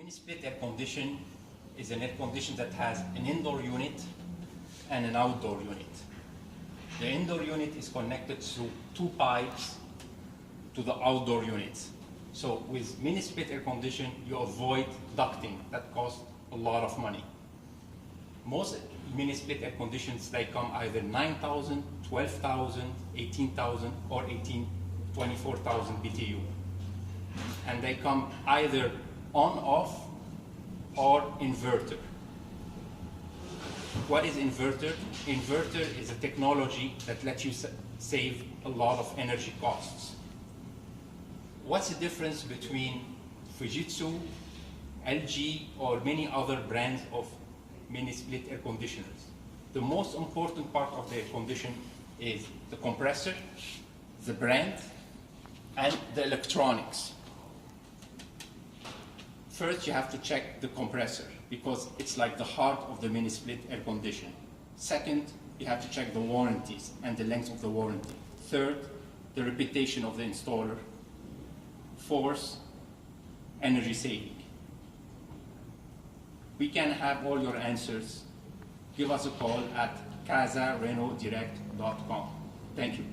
Mini-split air condition is an air condition that has an indoor unit and an outdoor unit. The indoor unit is connected through two pipes to the outdoor units. So with mini-split air condition, you avoid ducting. That costs a lot of money. Most mini-split air conditions, they come either 9,000, 12,000, 18,000, or 24,000 BTU. And they come either on-off or inverter. What is inverter? Inverter is a technology that lets you save a lot of energy costs. What's the difference between Fujitsu, LG, or many other brands of mini-split air conditioners? The most important part of the air condition is the compressor, the brand, and the electronics. First, you have to check the compressor because it's like the heart of the mini-split air condition. Second, you have to check the warranties and the length of the warranty. Third, the reputation of the installer. Fourth, energy saving. We can have all your answers. Give us a call at CASARENOdirect.com. Thank you.